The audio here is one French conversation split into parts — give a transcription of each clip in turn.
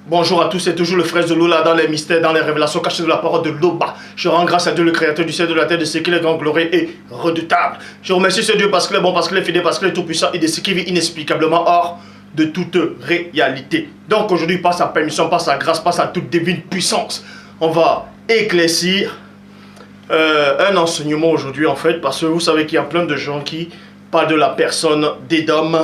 Bonjour à tous, c'est toujours le frère Zolo là dans les mystères, dans les révélations cachées de la parole de l'Oba. Je rends grâce à Dieu, le créateur du ciel et de la terre, de ce qu'il est grand, glorieux et redoutable. Je remercie ce Dieu parce qu'il est bon, parce qu'il est fidèle, parce qu'il est tout puissant et de ce qui vit inexplicablement hors de toute réalité. Donc aujourd'hui, par sa permission, par sa grâce, par sa toute divine puissance, on va éclaircir un enseignement aujourd'hui en fait, parce que vous savez qu'il y a plein de gens qui parlent de la personne d'Édom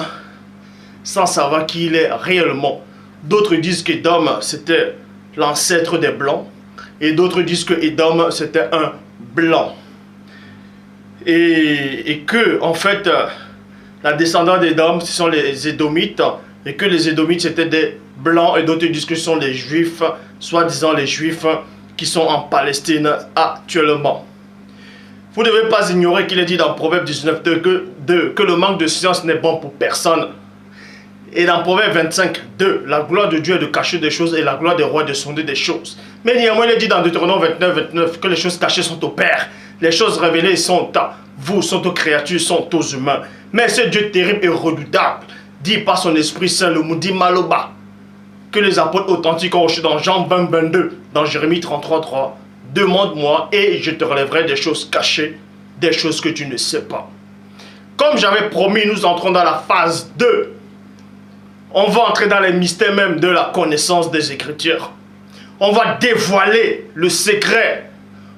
sans savoir qui il est réellement. D'autres disent qu'Édom c'était l'ancêtre des Blancs et d'autres disent que Édom c'était un Blanc. Et que en fait la descendance d'Édom ce sont les Édomites et que les Édomites c'était des Blancs et d'autres disent que ce sont les Juifs, soi-disant les Juifs qui sont en Palestine actuellement. Vous ne devez pas ignorer qu'il est dit dans Proverbe 19 que le manque de science n'est bon pour personne. Et dans Proverbe 25, 2, la gloire de Dieu est de cacher des choses et la gloire des rois de sonder des choses. Mais néanmoins, il est dit dans Deutéronome 29, 29 que les choses cachées sont au Père. Les choses révélées sont à vous, sont aux créatures, sont aux humains. Mais ce Dieu terrible et redoutable dit par son Esprit Saint, le Moudi Maloba, que les apôtres authentiques ont reçu dans Jean 20, 22, dans Jérémie 33, 3. Demande-moi et je te relèverai des choses cachées, des choses que tu ne sais pas. Comme j'avais promis, nous entrons dans la phase 2. On va entrer dans les mystères même de la connaissance des Écritures. On va dévoiler le secret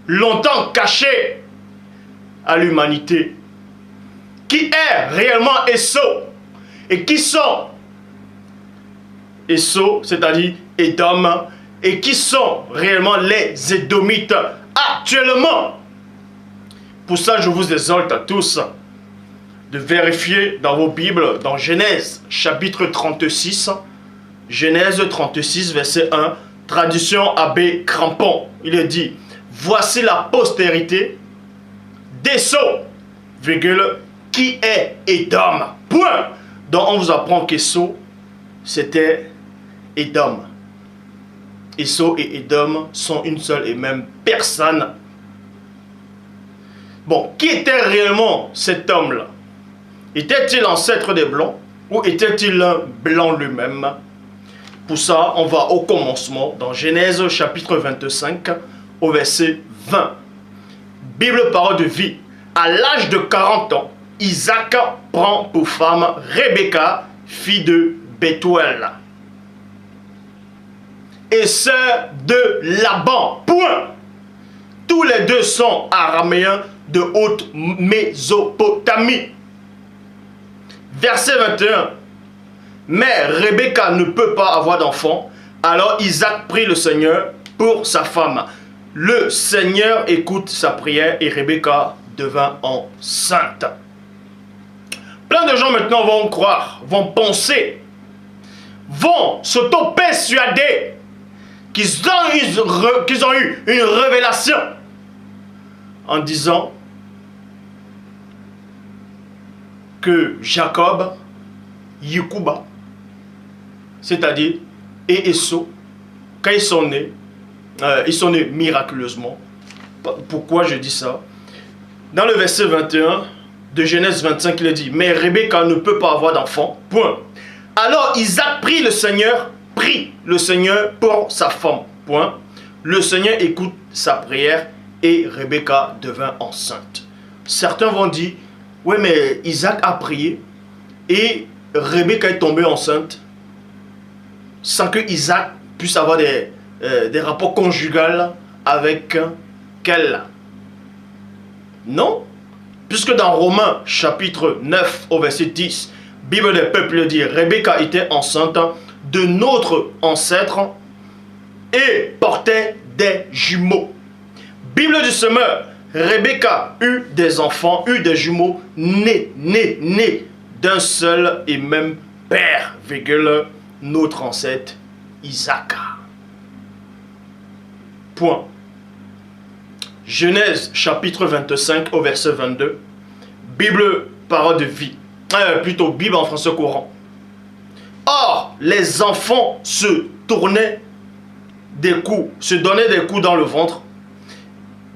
longtemps caché à l'humanité. Qui est réellement Esau et qui sont Esau, c'est-à-dire Édom, et qui sont réellement les Édomites actuellement. Pour ça, je vous exhorte à tous de vérifier dans vos Bibles, dans Genèse, chapitre 36, Genèse 36, verset 1, traduction Abbé Crampon. Il est dit, voici la postérité d'Esau, qui est Édom. Point. Donc on vous apprend qu'Esau, c'était Édom. Esau et Édom sont une seule et même personne. Bon, qui était réellement cet homme-là? Était-il ancêtre des Blancs ou était-il un Blanc lui-même? Pour ça, on va au commencement, dans Genèse chapitre 25, au verset 20. Bible parole de vie. À l'âge de 40 ans, Isaac prend pour femme Rebecca, fille de Bethuel, et sœur de Laban. Point. Tous les deux sont araméens de haute Mésopotamie. Verset 21. Mais Rebecca ne peut pas avoir d'enfant. Alors Isaac prie le Seigneur pour sa femme. Le Seigneur écoute sa prière et Rebecca devint enceinte. Plein de gens maintenant vont croire, vont penser, vont s'auto-persuader qu'ils ont eu une révélation en disant que Jacob, Yikuba, c'est-à-dire et Esau, quand ils sont nés miraculeusement. Pourquoi je dis ça? Dans le verset 21 de Genèse 25, il est dit, mais Rebecca ne peut pas avoir d'enfant. Point. Alors Isaac prie le Seigneur pour sa femme. Point. Le Seigneur écoute sa prière et Rebecca devint enceinte. Certains vont dire, oui, mais Isaac a prié et Rebecca est tombée enceinte sans que Isaac puisse avoir des rapports conjugaux avec qu'elle. Non, puisque dans Romains chapitre 9 au verset 10, Bible des peuples dit, Rebecca était enceinte de notre ancêtre et portait des jumeaux. Bible du semeur, Rebecca eut des enfants, eut des jumeaux nés d'un seul et même père, notre ancêtre Isaac. Point. Genèse chapitre 25 au verset 22, Bible parole de vie, plutôt Bible en français courant. Or, les enfants se tournaient des coups, se donnaient des coups dans le ventre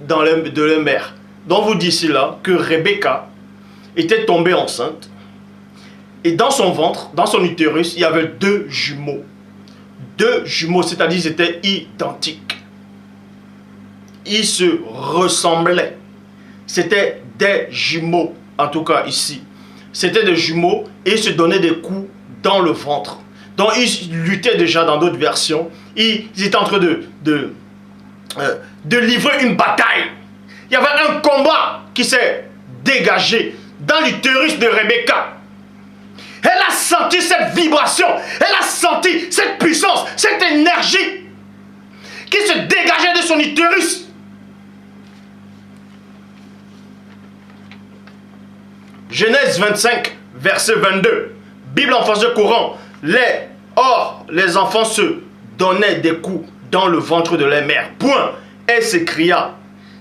de leur mère. Donc vous dites ici là que Rebecca était tombée enceinte et dans son ventre, dans son utérus, il y avait deux jumeaux. deux jumeaux, c'est-à-dire ils étaient identiques. Ils se ressemblaient. C'était des jumeaux, en tout cas ici. C'était des jumeaux et ils se donnaient des coups dans le ventre. Donc ils luttaient déjà dans d'autres versions. Ils étaient en train de livrer une bataille. Il y avait un combat qui s'est dégagé dans l'utérus de Rebecca. Elle a senti cette vibration, elle a senti cette puissance, cette énergie qui se dégageait de son utérus. Genèse 25, verset 22. Bible en français courant. Or, les enfants se donnaient des coups dans le ventre de leur mère. Point. Elle s'écria.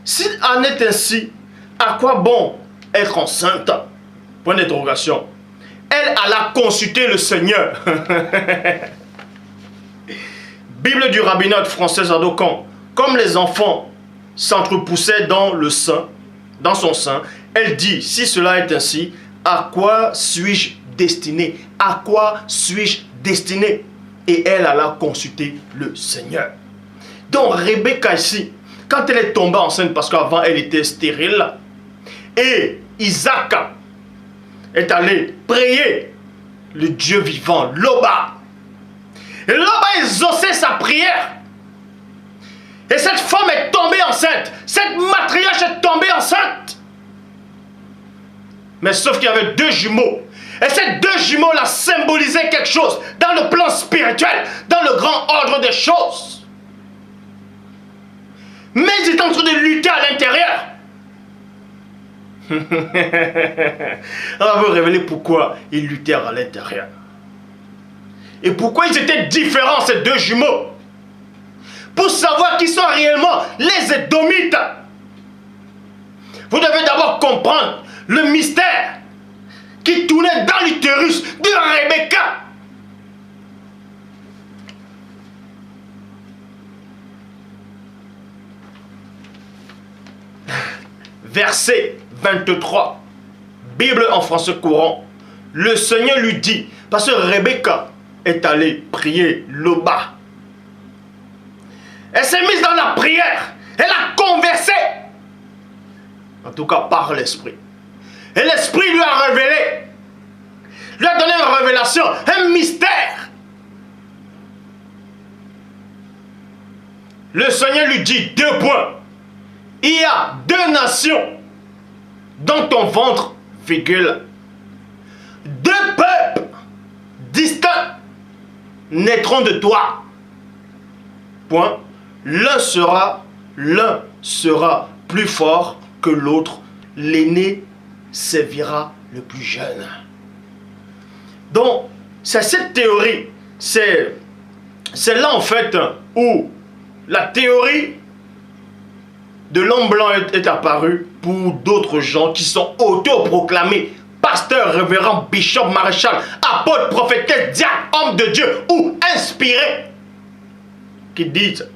S'il en est ainsi, à quoi bon être enceinte? Point d'interrogation. Elle alla consulter le Seigneur. Bible du rabbinat français Zadokan. Comme les enfants s'entrepoussaient dans son sein, elle dit, si cela est ainsi, à quoi suis-je destiné? À quoi suis-je destiné? Et elle alla consulter le Seigneur. Donc Rebecca ici, quand elle est tombée enceinte, parce qu'avant elle était stérile, et Isaac est allé prier le Dieu vivant, Loba. Et Loba a exaucé sa prière. Et cette femme est tombée enceinte. Cette matriarche est tombée enceinte. Mais sauf qu'il y avait deux jumeaux. Et ces deux jumeaux-là symbolisaient quelque chose dans le plan spirituel, dans le grand ordre des choses. Mais ils étaient en train de lutter à l'intérieur. On va vous révéler pourquoi ils luttèrent à l'intérieur. Et pourquoi ils étaient différents, ces deux jumeaux. Pour savoir qui sont réellement les Édomites. Vous devez d'abord comprendre le mystère qui tournait dans l'utérus de Rebecca. Verset 23. Bible en français courant. Le Seigneur lui dit, parce que Rebecca est allée prier Loba. Elle s'est mise dans la prière. Elle a conversé. En tout cas par l'Esprit. Et l'Esprit lui a révélé. Lui a donné une révélation, un mystère. Le Seigneur lui dit 2 points. Il y a 2 nations dans ton ventre, virgule. 2 peuples distincts naîtront de toi. Point. L'un sera plus fort que l'autre. L'aîné servira le plus jeune. Donc, c'est cette théorie. C'est là en fait où la théorie de l'homme blanc est apparue pour d'autres gens qui sont autoproclamés pasteur, révérend, bishop, maréchal, apôtre, prophétesse, diacre, homme de Dieu ou inspiré, qui disent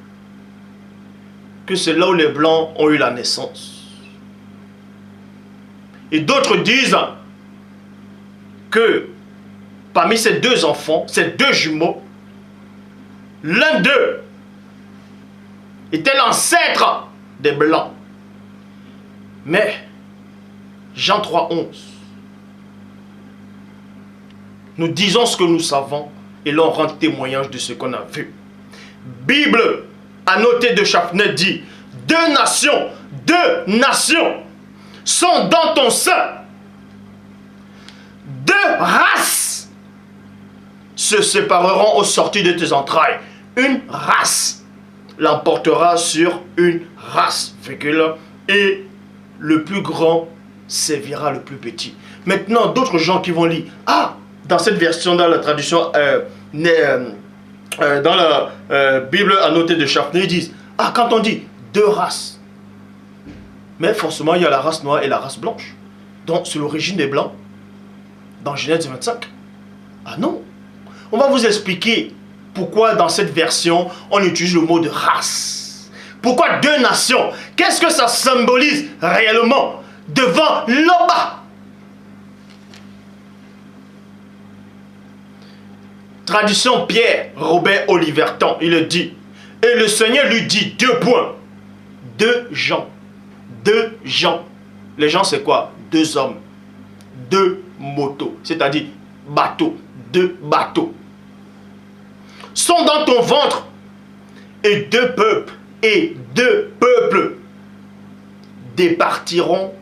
que c'est là où les blancs ont eu la naissance. Et d'autres disent que parmi ces 2 enfants, ces 2 jumeaux, l'un d'eux était l'ancêtre des blancs. Mais Jean 3,11, nous disons ce que nous savons et l'on rend témoignage de ce qu'on a vu. Bible annotée de Chaffnet dit, 2 nations sont dans ton sein. 2 races se sépareront au sortir de tes entrailles. Une race l'emportera sur une race, et le plus grand servira le plus petit. Maintenant, d'autres gens qui vont lire, dans cette version, dans la traduction, dans la Bible annotée de Chaffnet, ils disent, quand on dit 2 races, mais forcément il y a la race noire et la race blanche. Donc c'est l'origine des blancs dans Genèse 25. Non. On va vous expliquer pourquoi dans cette version on utilise le mot de race. Pourquoi 2 nations? Qu'est-ce que ça symbolise réellement devant Loba? Traduction Pierre Robert Oliverton, il dit, et le Seigneur lui dit, 2 points, 2 gens, 2 gens. Les gens c'est quoi? 2 hommes, 2 motos, c'est-à-dire bateaux, 2 bateaux. Sont dans ton ventre et 2 peuples, et 2 peuples départiront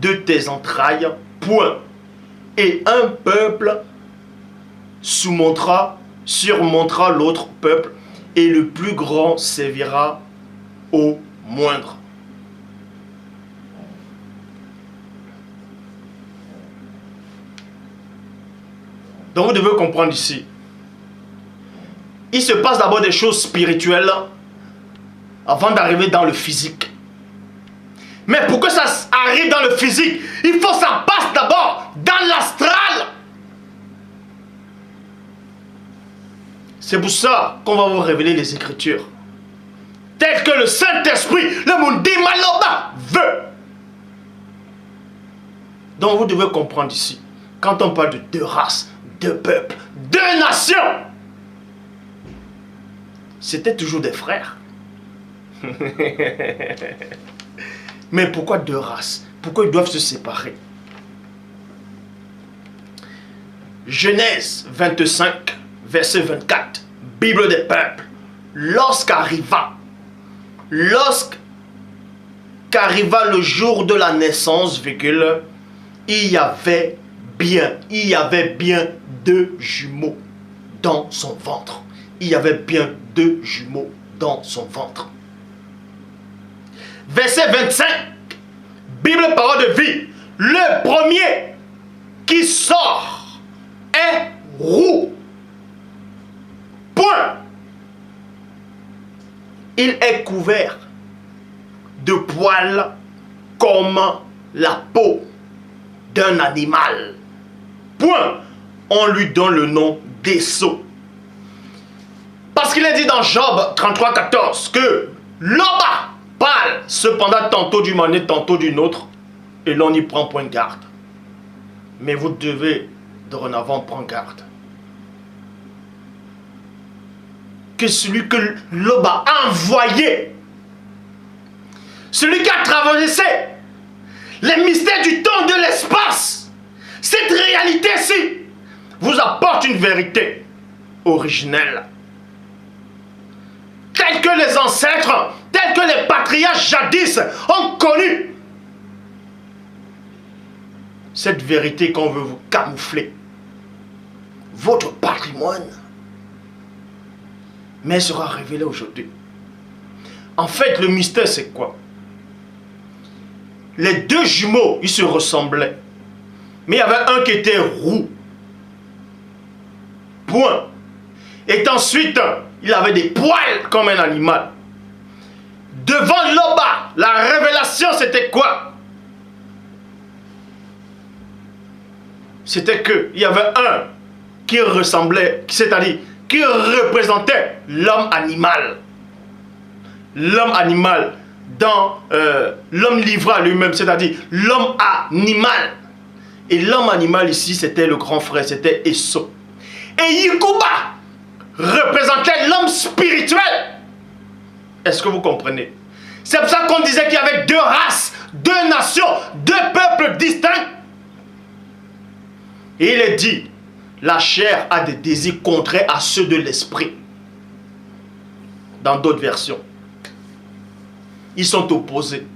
de tes entrailles, point. Et un peuple surmontera l'autre peuple, et le plus grand servira au moindre. Donc vous devez comprendre ici, il se passe d'abord des choses spirituelles avant d'arriver dans le physique. Mais pour que ça arrive dans le physique, il faut que ça passe d'abord dans l'astral. C'est pour ça qu'on va vous révéler les Écritures. Tel que le Saint-Esprit, le Mundi Maloba, veut. Donc vous devez comprendre ici, quand on parle de 2 races, 2 peuples, 2 nations, c'était toujours des frères. Mais pourquoi 2 races? Pourquoi ils doivent se séparer? Genèse 25, verset 24, Bible des peuples. Lorsqu'arriva le jour de la naissance, il y avait bien 2 jumeaux dans son ventre. Il y avait bien 2 jumeaux dans son ventre. Verset 25, Bible parole de vie. Le premier qui sort est roux. Point. Il est couvert de poils comme la peau d'un animal. Point. On lui donne le nom d'Esaü. Parce qu'il est dit dans Job 33, 14 que Loba parle cependant tantôt d'une manière, tantôt d'une autre, et l'on n'y prend point garde. Mais vous devez dorénavant prendre garde. Que celui que Loba a envoyé, celui qui a traversé les mystères du temps et de l'espace, cette réalité-ci vous apporte une vérité originelle. Telle que les ancêtres, telle que les patriarches jadis ont connu. Cette vérité qu'on veut vous camoufler. Votre patrimoine. Mais elle sera révélée aujourd'hui. En fait, le mystère c'est quoi? Les 2 jumeaux, ils se ressemblaient. Mais il y avait un qui était roux. Point. Et ensuite, il avait des poils comme un animal. Devant Loba, la révélation c'était quoi? C'était qu'il y avait un qui ressemblait, c'est-à-dire qui représentait l'homme animal. L'homme animal dans l'homme livré à lui-même, c'est-à-dire l'homme animal. Et l'homme animal ici, c'était le grand frère, c'était Esaü. Et Yikuba représentait l'homme spirituel. Est-ce que vous comprenez? C'est pour ça qu'on disait qu'il y avait 2 races, 2 nations, 2 peuples distincts. Et il est dit, la chair a des désirs contraires à ceux de l'esprit. Dans d'autres versions. Ils sont opposés.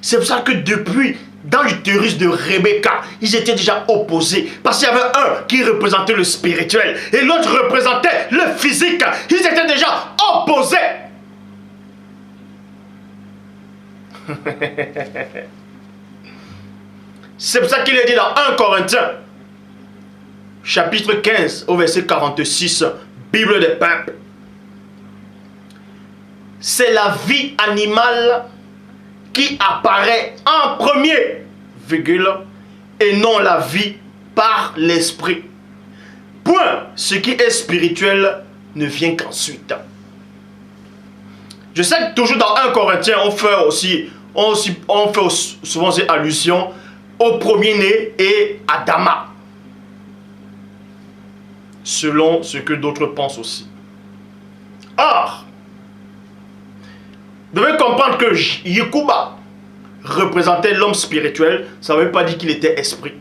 C'est pour ça que depuis, dans l'utérus de Rebecca, ils étaient déjà opposés. Parce qu'il y avait un qui représentait le spirituel et l'autre représentait le physique. Ils étaient déjà opposés. C'est pour ça qu'il est dit dans 1 Corinthiens, chapitre 15, au verset 46, Bible des peuples. C'est la vie animale qui apparaît en premier, virgule, et non la vie par l'esprit. Point. Ce qui est spirituel ne vient qu'ensuite. Je sais que toujours dans 1 Corinthiens, on fait souvent ces allusions au premier-né et Adama. selon ce que d'autres pensent aussi. Or, vous devez comprendre que Yekuba représentait l'homme spirituel. Ça ne veut pas dire qu'il était esprit,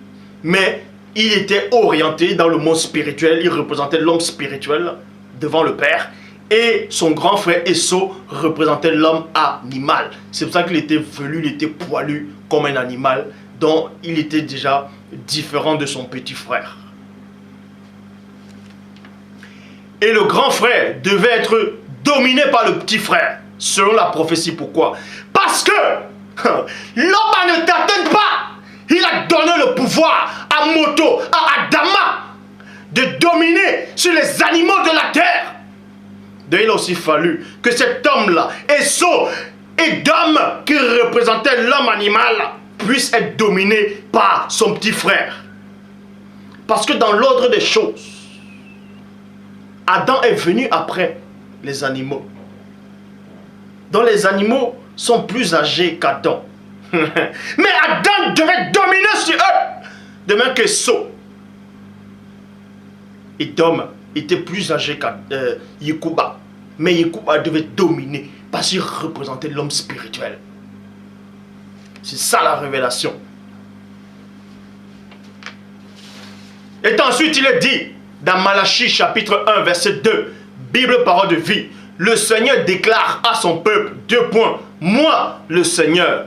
mais il était orienté dans le monde spirituel. Il représentait l'homme spirituel devant le Père. Et son grand frère Esau représentait l'homme animal. C'est pour ça qu'il était velu, il était poilu comme un animal. Donc il était déjà différent de son petit frère. Et le grand frère devait être dominé par le petit frère, selon la prophétie. Pourquoi? Parce que l'homme ne t'atteint pas. Il a donné le pouvoir à Moto, à Adama, de dominer sur les animaux de la terre. Donc il a aussi fallu que cet homme-là, Esau, Édom, qui représentait l'homme animal, puisse être dominé par son petit frère. Parce que dans l'ordre des choses, Adam est venu après les animaux. Donc les animaux sont plus âgés qu'Adam. Mais Adam devait dominer sur eux. De même que Esau. Édom était plus âgé qu'Yekuba. Mais Yekuba devait dominer parce qu'il représentait l'homme spirituel. C'est ça la révélation. Et ensuite il est dit dans Malachie chapitre 1 verset 2, Bible parole de vie, le Seigneur déclare à son peuple, 2 points, moi le Seigneur,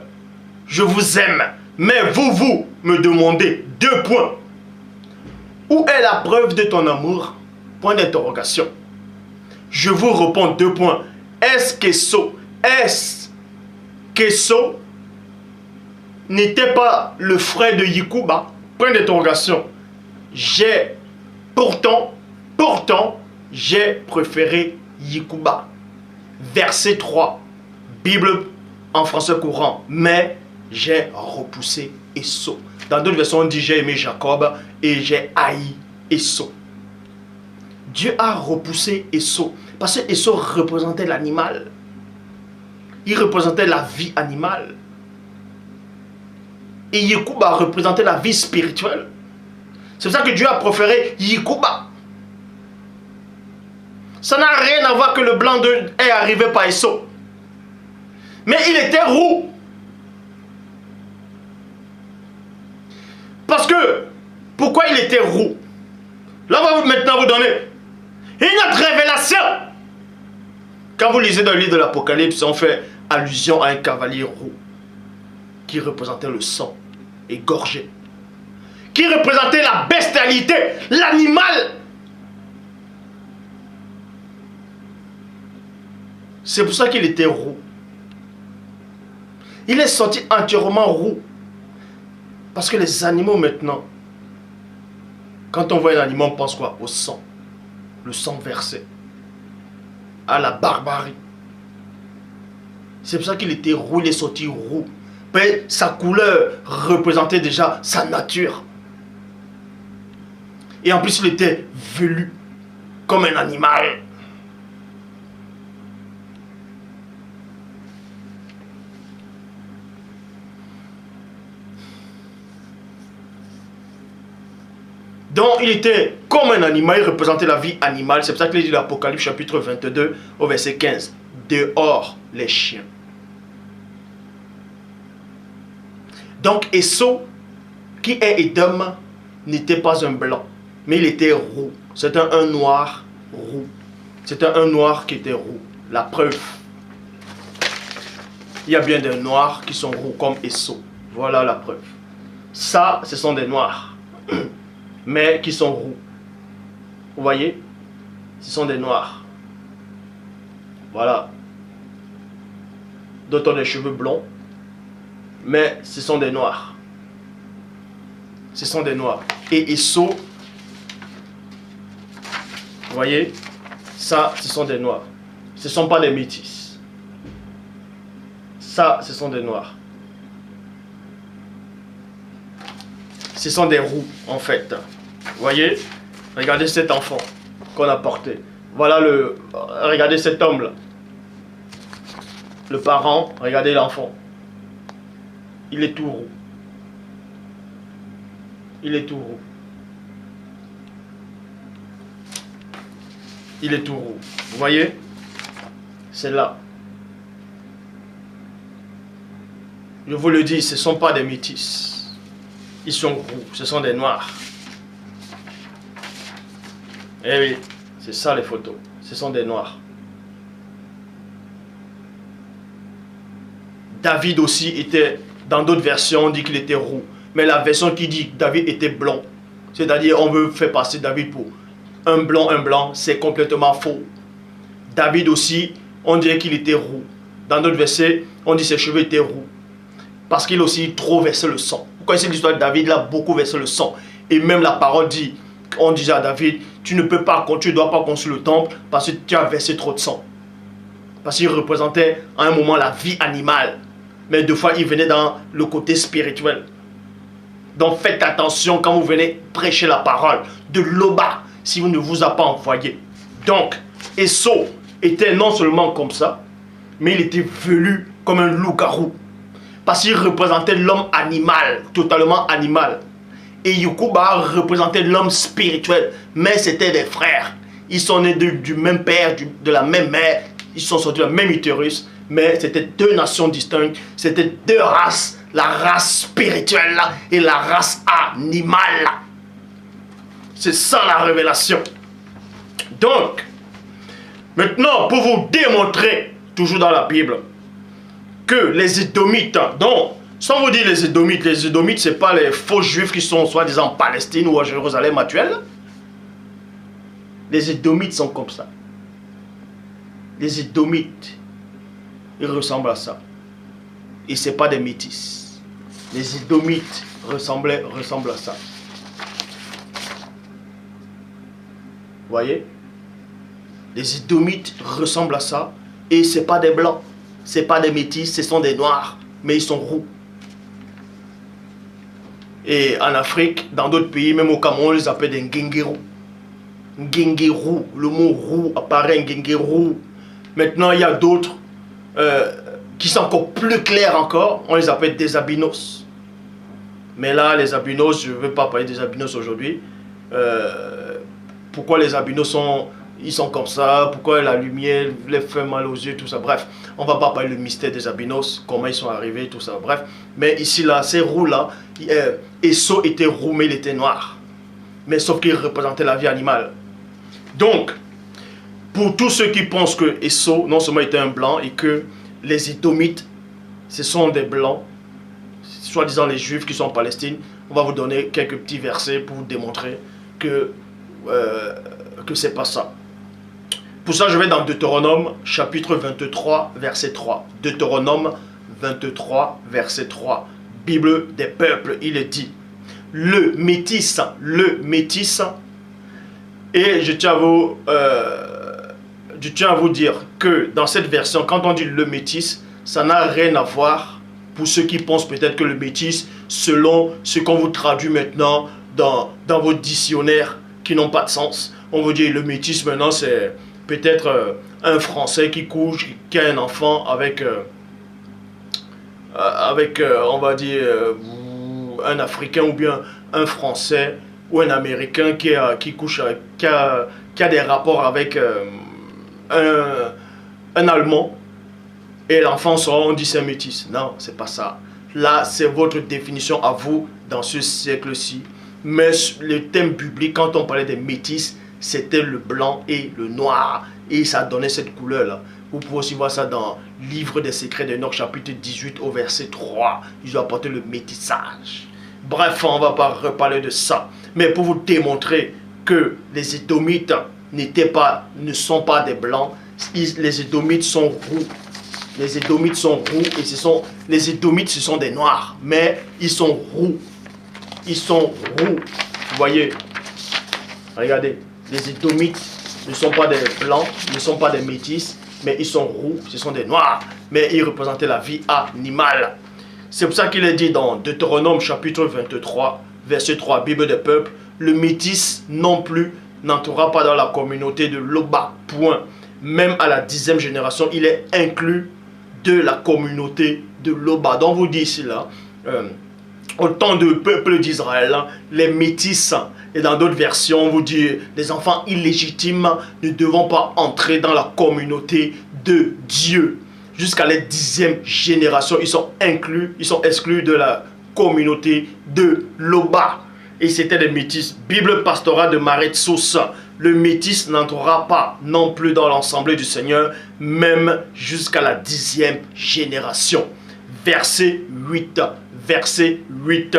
je vous aime, mais vous me demandez, 2 points. Où est la preuve de ton amour? Point d'interrogation. Je vous réponds 2 points. Est-ce qu'Esau n'était pas le frère de Yekuba? Point d'interrogation. Pourtant, j'ai préféré Yekuba. Verset 3, Bible en français courant. Mais j'ai repoussé Esau. Dans d'autres versions, on dit j'ai aimé Jacob et j'ai haï Esau. Dieu a repoussé Esau parce que Esau représentait l'animal. Il représentait la vie animale. Et Yekuba représentait la vie spirituelle. C'est pour ça que Dieu a préféré Yekuba. Ça n'a rien à voir que le blanc est arrivé par Esau. Mais il était roux. Parce que, pourquoi il était roux? Là, on va maintenant vous donner une autre révélation. Quand vous lisez dans le livre de l'Apocalypse, on fait allusion à un cavalier roux qui représentait le sang égorgé, qui représentait la bestialité, l'animal. C'est pour ça qu'il était roux. Il est sorti entièrement roux. Parce que les animaux maintenant, quand on voit un animal, on pense quoi? Au sang. Le sang versé. À la barbarie. C'est pour ça qu'il était roux, il est sorti roux. Mais sa couleur représentait déjà sa nature. Et en plus, il était velu comme un animal. Donc il était comme un animal, il représentait la vie animale. C'est pour ça qu'il dit dans l'Apocalypse chapitre 22 au verset 15. Dehors les chiens. Donc Esau, qui est Édom, n'était pas un blanc, mais il était roux. C'était un noir roux. C'était un noir qui était roux. La preuve. Il y a bien des noirs qui sont roux comme Esau. Voilà la preuve. Ça, ce sont des noirs. Mais qui sont roux. Vous voyez? Ce sont des noirs. Voilà. D'autres ont des cheveux blonds. Mais ce sont des noirs. Ce sont des noirs. Et Esau, vous voyez? Ça, ce sont des noirs. Ce ne sont pas des métis. Ça, ce sont des noirs. Ce sont des roux, en fait. Vous voyez? Regardez cet enfant qu'on a porté. Voilà le... Regardez cet homme-là. Le parent, regardez l'enfant. Il est tout roux. Il est tout roux. il est tout roux. Vous voyez? C'est là. Je vous le dis, ce ne sont pas des métis. Ils sont roux, ce sont des noirs. Eh oui, c'est ça les photos. Ce sont des noirs. David aussi était, dans d'autres versions, on dit qu'il était roux. Mais la version qui dit que David était blanc, c'est-à-dire on veut faire passer David pour un blanc, c'est complètement faux. David aussi, on dirait qu'il était roux. Dans d'autres versets, on dit que ses cheveux étaient roux. Parce qu'il aussi trop versé le sang. Vous connaissez l'histoire de David, il a beaucoup versé le sang. Et même la parole dit, on disait à David, tu ne peux pas, tu ne dois pas construire le temple parce que tu as versé trop de sang. Parce qu'il représentait à un moment la vie animale. Mais deux fois, il venait dans le côté spirituel. Donc faites attention quand vous venez prêcher la parole de Loba, si vous ne vous a pas envoyé. Donc, Esau était non seulement comme ça, mais il était velu comme un loup-garou. Parce qu'il représentait l'homme animal, totalement animal. Et Yacouba représentait l'homme spirituel. Mais c'était des frères. Ils sont nés du même père, de la même mère. Ils sont sortis de la même utérus. Mais c'était deux nations distinctes. C'était deux races. La race spirituelle et la race animale. C'est ça la révélation. Donc, maintenant, pour vous démontrer, toujours dans la Bible, que les Édomites, donc, sans vous dire les Édomites, ce n'est pas les faux juifs qui sont soi-disant en Palestine ou à Jérusalem actuelle. Les Édomites sont comme ça. Les Édomites, ils ressemblent à ça. Et ce n'est pas des métis. Les Édomites ressemblent à ça. Vous voyez? Les Édomites ressemblent à ça. Et ce n'est pas des blancs. Ce n'est pas des métis, ce sont des noirs. Mais ils sont roux. Et en Afrique, dans d'autres pays, même au Cameroun, on les appelle des Ngenguerou. Ngenguerou, le mot roux apparaît, Ngenguerou. Maintenant, il y a d'autres qui sont encore plus clairs encore. On les appelle des albinos. Mais là, les albinos, je ne veux pas parler des albinos aujourd'hui. Pourquoi les albinos ils sont comme ça, pourquoi la lumière les fait mal aux yeux, tout ça. Bref, on ne va pas parler du mystère des albinos, comment ils sont arrivés, tout ça. Bref, mais ici, là, ces roux-là, Esau était roux, mais il était noir. Mais sauf qu'il représentait la vie animale. Donc, pour tous ceux qui pensent que Esau, non seulement était un blanc, et que les Édomites, ce sont des blancs, soi-disant les Juifs qui sont en Palestine, on va vous donner quelques petits versets pour vous démontrer que c'est pas ça. Pour ça, je vais dans Deutéronome, chapitre 23, verset 3. Deutéronome 23, verset 3. Bible des peuples, il est dit. Le métis, et je tiens à vous dire que dans cette version, quand on dit le métis, ça n'a rien à voir pour ceux qui pensent peut-être que le métis, selon ce qu'on vous traduit maintenant dans vos dictionnaires qui n'ont pas de sens. On vous dit le métis maintenant, c'est peut-être un Français qui couche, qui a un enfant avec on va dire, un Africain ou bien un Français ou un Américain qui couche avec, qui a des rapports avec un Allemand et l'enfant sort, on dit c'est un métis. Non, c'est pas ça. Là, c'est votre définition à vous dans ce siècle-ci. Mais le thème biblique, quand on parlait des métis, c'était le blanc et le noir. Et ça donnait cette couleur-là. Vous pouvez aussi voir ça dans le livre des secrets d'Enoch, chapitre 18 au verset 3. Ils ont apporté le métissage. Bref, on ne va pas reparler de ça. Mais pour vous démontrer que les Édomites ne sont pas des blancs, les Édomites sont roux. Les Édomites sont roux et les Édomites, ce sont des noirs. Mais ils sont roux. Ils sont roux. Vous voyez? Regardez. Les Édomites ne sont pas des blancs, ne sont pas des métis, mais ils sont roux, ce sont des noirs. Mais ils représentaient la vie animale. C'est pour ça qu'il est dit dans Deutéronome chapitre 23, verset 3, Bible des peuples, le métis non plus n'entrera pas dans la communauté de Loba. Point. Même à la 10e génération, il est inclus de la communauté de Loba. Donc vous dites ici là, au temps du peuple d'Israël, les métis, Et dans d'autres versions, on vous dit, les enfants illégitimes ne devront pas entrer dans la communauté de Dieu. Jusqu'à la 10e génération, ils sont exclus de la communauté de Loba. Et c'était des métis. Bible pastorale de Maret Sosa. Le métis n'entrera pas non plus dans l'assemblée du Seigneur, même jusqu'à la 10e génération. Verset 8. Verset 8.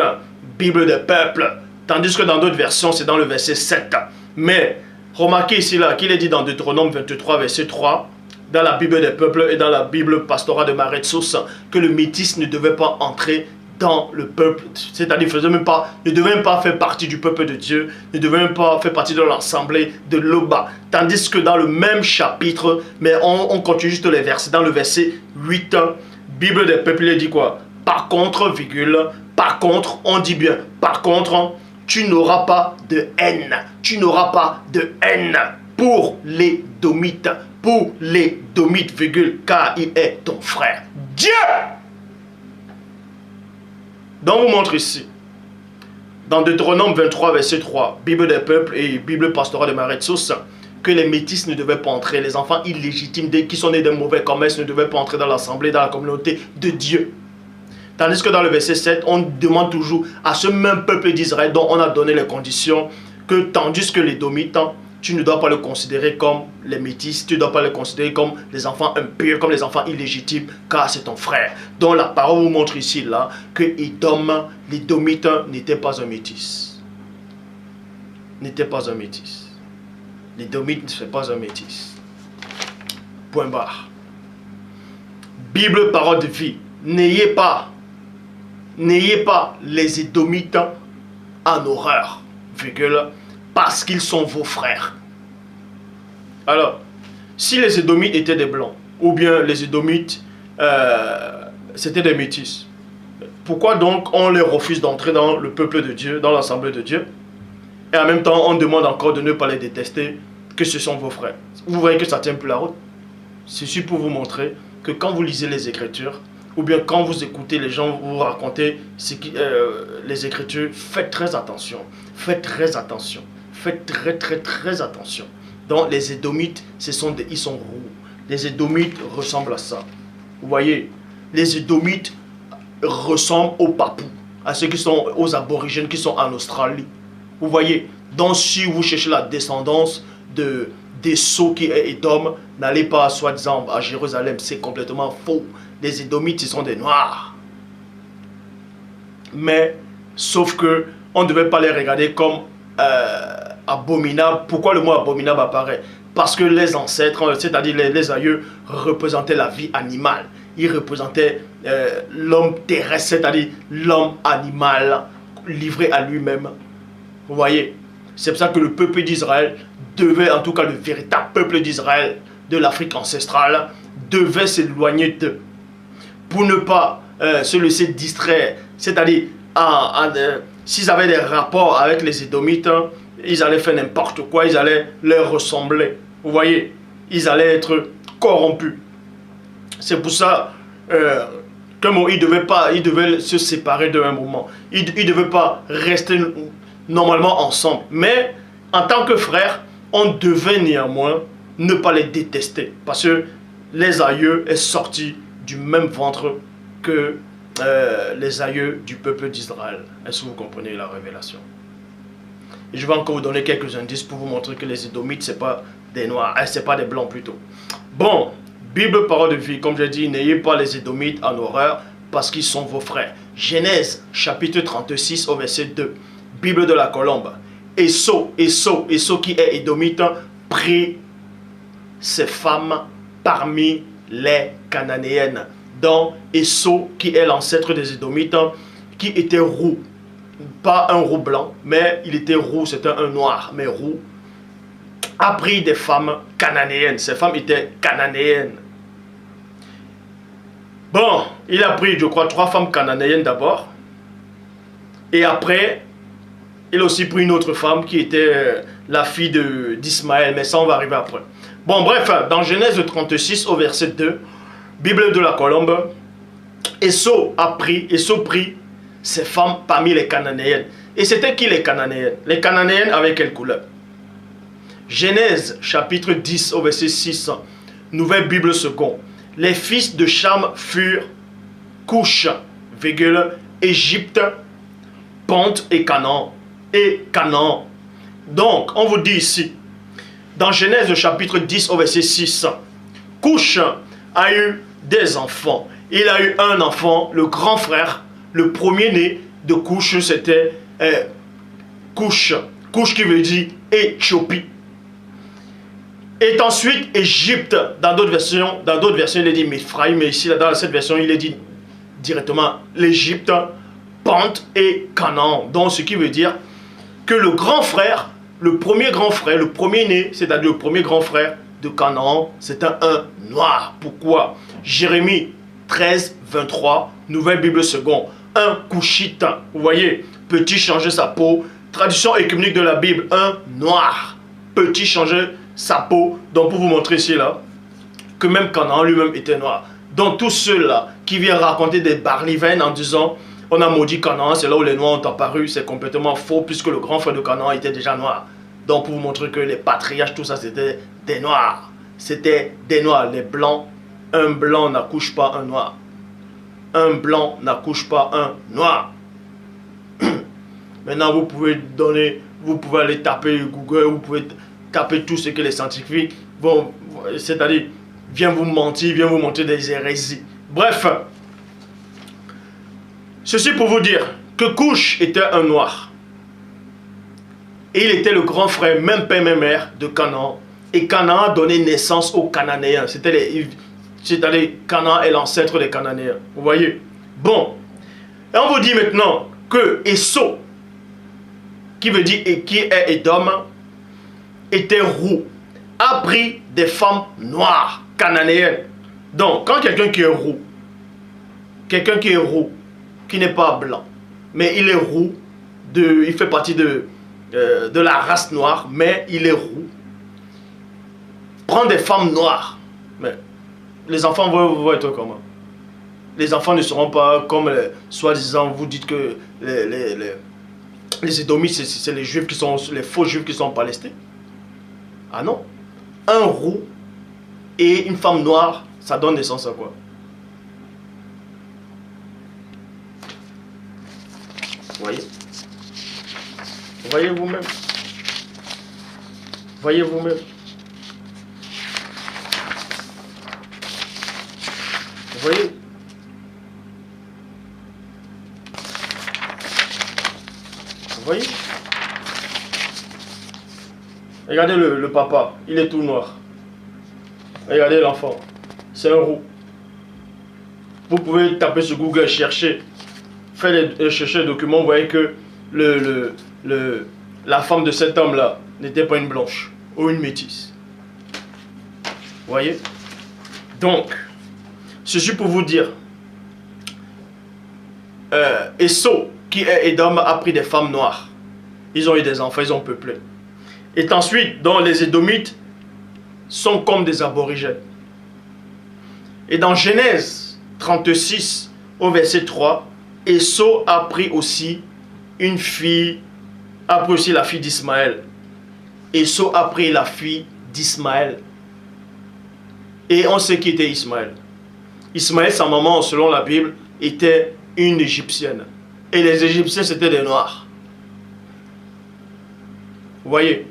Bible des peuples. Tandis que dans d'autres versions, c'est dans le verset 7. Mais remarquez ici là qu'il est dit dans Deutéronome 23, verset 3, dans la Bible des peuples et dans la Bible pastorale de Maret Sosa, que le métis ne devait pas entrer dans le peuple, c'est-à-dire ne devait même pas faire partie du peuple de Dieu, ne devait même pas faire partie de l'assemblée de Loba. Tandis que dans le même chapitre, mais on continue juste les versets, dans le verset 8, Bible des peuples, il dit quoi? Par contre, virgule, par contre, on dit bien, par contre, tu n'auras pas de haine, tu n'auras pas de haine pour les Domites, virgule, car il est ton frère. Dieu! Donc, on vous montre ici, dans Deutéronome 23, verset 3, Bible des peuples et Bible pastorale de Maret Sosa, que les métis ne devaient pas entrer, les enfants illégitimes qui sont nés d'un mauvais commerce ne devaient pas entrer dans l'assemblée, dans la communauté de Dieu. Tandis que dans le verset 7, on demande toujours à ce même peuple d'Israël dont on a donné les conditions, que tandis que les Domites, tu ne dois pas le considérer comme les métis, tu ne dois pas le considérer comme les enfants impurs, comme les enfants illégitimes, car c'est ton frère. Donc la parole vous montre ici là que Édom, les Domites n'étaient pas un métis. N'étaient pas un métis. Les Domites ne sont pas un métis. Point barre. Bible, parole de vie. N'ayez pas les Édomites en horreur, virgule, parce qu'ils sont vos frères. Alors, si les Édomites étaient des blancs, ou bien les Édomites, c'était des métis, pourquoi donc on les refuse d'entrer dans le peuple de Dieu, dans l'assemblée de Dieu, et en même temps on demande encore de ne pas les détester, que ce sont vos frères? Vous voyez que ça tient plus la route. Ceci pour vous montrer que quand vous lisez les Écritures, ou bien quand vous écoutez les gens vous raconter les Écritures, faites très attention. Faites très attention. Faites très attention. Donc les Édomites, ils sont roux. Les Édomites ressemblent à ça. Vous voyez, les Édomites ressemblent aux Papous, à ceux qui sont aux aborigènes qui sont en Australie. Vous voyez, donc si vous cherchez la descendance d'Esau qui est Édom, n'allez pas soi-disant à Jérusalem, c'est complètement faux. Les Édomites, ils sont des Noirs. Mais, sauf que on ne devait pas les regarder comme abominables. Pourquoi le mot abominable apparaît? Parce que les ancêtres, c'est-à-dire les aïeux, représentaient la vie animale. Ils représentaient l'homme terrestre, c'est-à-dire l'homme animal livré à lui-même. Vous voyez? C'est pour ça que le peuple d'Israël devait, en tout cas le véritable peuple d'Israël de l'Afrique ancestrale, devait s'éloigner d'eux. Pour ne pas se laisser distraire. C'est-à-dire, s'ils avaient des rapports avec les Édomites, ils allaient faire n'importe quoi, ils allaient leur ressembler. Vous voyez, ils allaient être corrompus. C'est pour ça qu'ils devaient se séparer d'un moment. Ils ne devaient pas rester normalement ensemble. Mais en tant que frères, on devait néanmoins ne pas les détester. Parce que les aïeux sont sortis du même ventre que les aïeux du peuple d'Israël. Est-ce que vous comprenez la révélation? Et je vais encore vous donner quelques indices pour vous montrer que les Édomites, ce n'est pas des Noirs, ce n'est pas des Blancs plutôt. Bon, Bible, parole de vie, comme je dis, n'ayez pas les Édomites en horreur parce qu'ils sont vos frères. Genèse, chapitre 36 au verset 2. Bible de la colombe. Esau qui est Édomite, prit ses femmes parmi les Cananéennes. Donc, Esau, qui est l'ancêtre des Édomites, qui était roux. Pas un roux blanc, mais il était roux, c'était un noir, mais roux. A pris des femmes cananéennes. Ces femmes étaient cananéennes. Bon, il a pris, je crois, 3 femmes cananéennes d'abord. Et après, il a aussi pris une autre femme qui était la fille d'Ismaël. Mais ça, on va arriver après. Bon, bref, dans Genèse 36 au verset 2, Bible de la colombe, Esau prit ses femmes parmi les Cananéennes. Et c'était qui les Cananéennes? Les Cananéennes avec quelle couleur? Genèse chapitre 10 au verset 6, Nouvelle Bible seconde. Les fils de Cham furent Couche, Égypte, Ponte et Canaan. Et Canaan. Donc, on vous dit ici, dans Genèse chapitre 10 au verset 6, Couche a eu des enfants. Il a eu un enfant, le grand frère, le premier-né de Couche, c'était Couche. Couche qui veut dire Éthiopie. Et ensuite Égypte, dans d'autres versions, il est dit Miphraïm, mais ici, dans cette version, il est dit directement l'Égypte, Pente et Canaan. Donc, ce qui veut dire que le grand frère, le premier-né, c'est-à-dire le premier grand frère de Canaan, c'était un noir. Pourquoi? Jérémie 13, 23, Nouvelle Bible seconde. Un couchite, vous voyez, peut-il changer sa peau? Traduction écuménique de la Bible, un noir peut-il changer sa peau? Donc pour vous montrer ici là, que même Canaan lui-même était noir. Donc tous ceux-là qui viennent raconter des barlivaines en disant on a maudit Canaan, c'est là où les noirs ont apparu, c'est complètement faux puisque le grand frère de Canaan était déjà noir. Donc pour vous montrer que les patriarches, tout ça c'était des noirs. C'était des noirs, les blancs. Un blanc n'accouche pas un noir. Un blanc n'accouche pas un noir. Maintenant vous pouvez aller taper Google, vous pouvez taper tout ce que les scientifiques vont, c'est-à-dire, viennent vous mentir, viennent vous montrer des hérésies. Bref, ceci pour vous dire que Couche était un noir. Et il était le grand frère, même père, même mère de Canaan. Et Canaan a donné naissance aux Cananéens. C'est-à-dire, Canaan est l'ancêtre des Cananéens. Vous voyez? Bon. Et on vous dit maintenant que Esau, qui veut dire et qui est Édom, était roux, a pris des femmes noires, cananéennes. Donc, quand quelqu'un qui est roux, qui n'est pas blanc, mais il est roux, il fait partie de la race noire, mais il est roux, prend des femmes noires. Mais les enfants vont être comment? Les enfants ne seront pas comme, soi-disant, vous dites que les Édomites, c'est les Juifs qui sont, les faux Juifs qui sont en Palestine. Ah non. Un roux et une femme noire, ça donne naissance à quoi? Voyez? Voyez vous-même. Voyez vous-même. Vous voyez? Vous voyez? Regardez le papa, il est tout noir. Regardez l'enfant, c'est un roux. Vous pouvez taper sur Google, chercher, chercher les documents, vous voyez que la femme de cet homme-là n'était pas une blanche ou une métisse. Vous voyez? Donc, ceci pour vous dire, Esau, qui est Édom, a pris des femmes noires. Ils ont eu des enfants, ils ont peuplé. Et ensuite, dans les Édomites, sont comme des aborigènes. Et dans Genèse 36, au verset 3, Esau a pris aussi une fille, a pris aussi la fille d'Ismaël. Esau a pris la fille d'Ismaël. Et on sait qui était Ismaël. Ismaël, sa maman, selon la Bible, était une Égyptienne. Et les Égyptiens, c'était des Noirs. Vous voyez?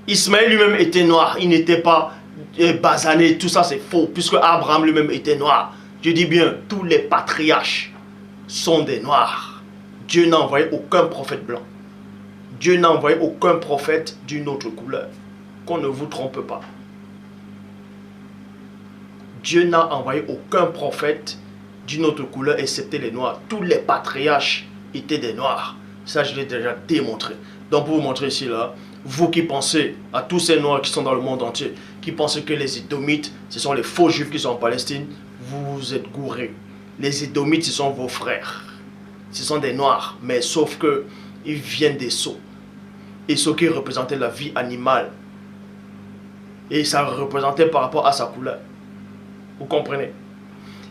Ismaël lui-même était noir. Il n'était pas basané. Tout ça, c'est faux. Puisque Abraham lui-même était noir. Je dis bien, tous les patriarches sont des Noirs. Dieu n'a envoyé aucun prophète blanc. Dieu n'a envoyé aucun prophète d'une autre couleur. Qu'on ne vous trompe pas. Dieu n'a envoyé aucun prophète d'une autre couleur excepté les Noirs. Tous les patriarches étaient des Noirs. Ça, je l'ai déjà démontré. Donc, pour vous montrer ici, là, vous qui pensez à tous ces Noirs qui sont dans le monde entier, qui pensez que les Édomites, ce sont les faux Juifs qui sont en Palestine, vous êtes gourés. Les Édomites, ce sont vos frères. Ce sont des Noirs, mais sauf que ils viennent d'Esau. Esau qui représentait la vie animale. Et ça représentait par rapport à sa couleur. Vous comprenez?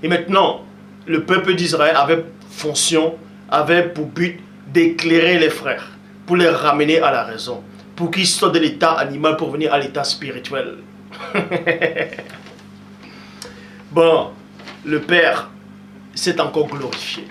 Et maintenant, le peuple d'Israël avait fonction, avait pour but d'éclairer les frères, pour les ramener à la raison, pour qu'ils sortent de l'état animal pour venir à l'état spirituel. Bon, le Père s'est encore glorifié.